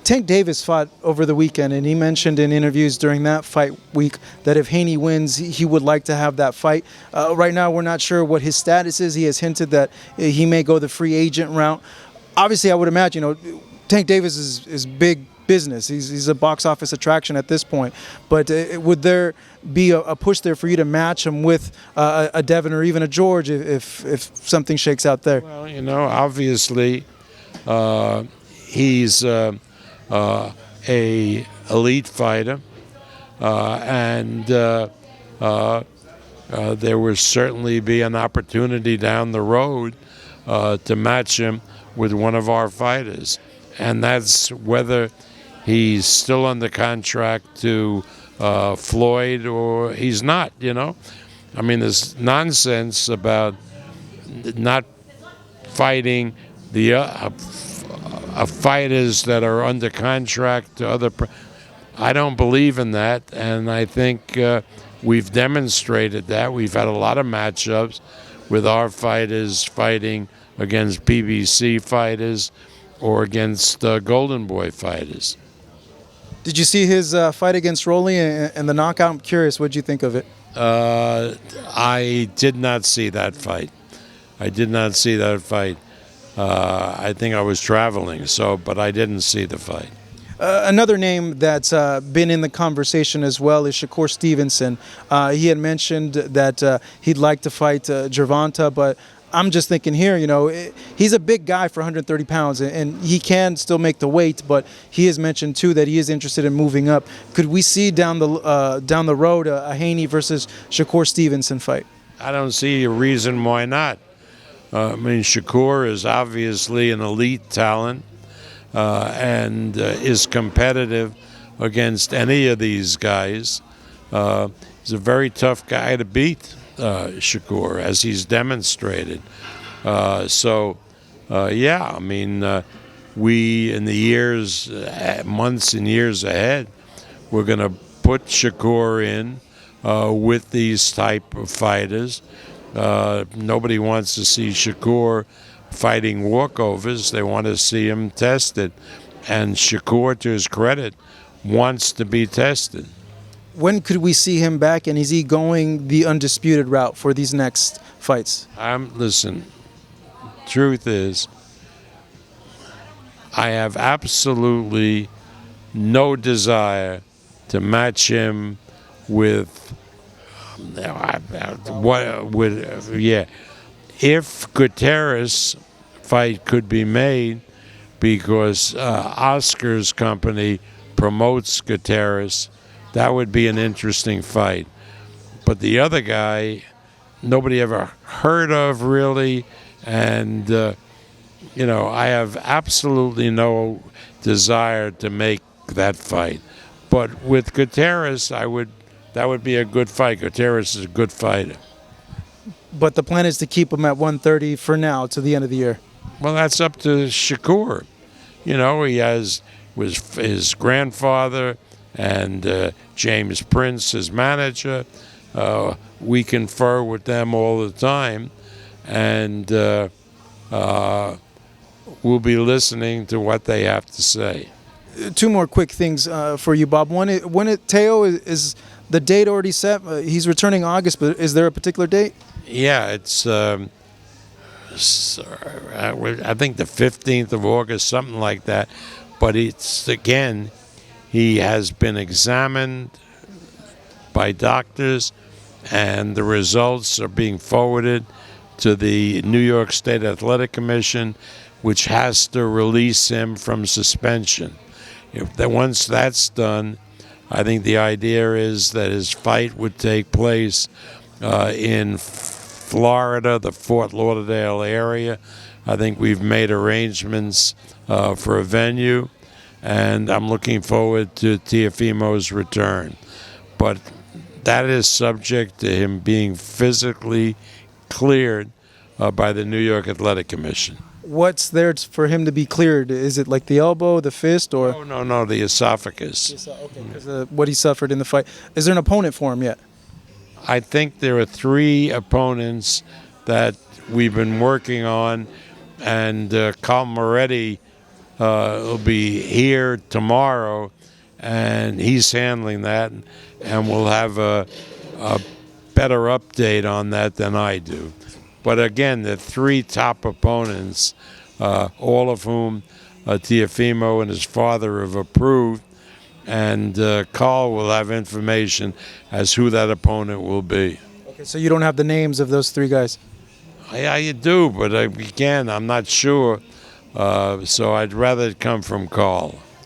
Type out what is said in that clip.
Tank Davis fought over the weekend, and he mentioned in interviews during that fight week that if Haney wins, he would like to have that fight. Right now, we're not sure what his status is. He has hinted that he may go the free agent route. Obviously, I would imagine, Tank Davis is big business. He's a box office attraction at this point. But would there be a push there for you to match him with a Devin or even a George if something shakes out there? Well, obviously, he's a elite fighter, and there will certainly be an opportunity down the road to match him with one of our fighters, and that's whether he's still under contract to Floyd or he's not. I mean, there's nonsense about not fighting the fighters that are under contract to other. I don't believe in that, and I think we've demonstrated that. We've had a lot of matchups with our fighters fighting against BBC fighters or against Golden Boy fighters. Did you see his fight against Rolly and the knockout? I'm curious, what did you think of it? I did not see that fight. I think I was traveling, but I didn't see the fight. Another name that's been in the conversation as well is Shakur Stevenson. He had mentioned that he'd like to fight Gervonta, but I'm just thinking here, he's a big guy for 130 pounds, and he can still make the weight, but he has mentioned, too, that he is interested in moving up. Could we see down the road a Haney versus Shakur Stevenson fight? I don't see a reason why not. Shakur is obviously an elite talent and is competitive against any of these guys. He's a very tough guy to beat, Shakur, as he's demonstrated. We, in the months and years ahead, we're going to put Shakur in with these type of fighters. Nobody wants to see Shakur fighting walkovers. They want to see him tested. And Shakur, to his credit, wants to be tested. When could we see him back, and is he going the undisputed route for these next fights? Listen, truth is, I have absolutely no desire to match him with if Gutierrez fight could be made because Oscar's company promotes Gutierrez, that would be an interesting fight. But the other guy, nobody ever heard of really, and I have absolutely no desire to make that fight. But with Gutierrez, that would be a good fight. Gutierrez is a good fighter. But the plan is to keep him at 130 for now to the end of the year. Well, that's up to Shakur. He has his grandfather and James Prince, his manager. We confer with them all the time, and we'll be listening to what they have to say. Two more quick things for you, Bob. Teo, is the date already set? He's returning August, but is there a particular date? Yeah, it's I think the 15th of August, something like that. But he has been examined by doctors, and the results are being forwarded to the New York State Athletic Commission, which has to release him from suspension. Once that's done, I think the idea is that his fight would take place in Florida, the Fort Lauderdale area. I think we've made arrangements for a venue, and I'm looking forward to Teofimo's return. But that is subject to him being physically cleared by the New York Athletic Commission. What's there for him to be cleared? Is it like the elbow, the fist, or? No, the esophagus. Okay, because what he suffered in the fight. Is there an opponent for him yet? I think there are 3 opponents that we've been working on, and Carl Moretti will be here tomorrow, and he's handling that, and we'll have a better update on that than I do. But again, the three top opponents, all of whom Teofimo and his father have approved, and Carl will have information as who that opponent will be. Okay, so you don't have the names of those three guys? Yeah, you do, but again, I'm not sure. So I'd rather it come from Carl.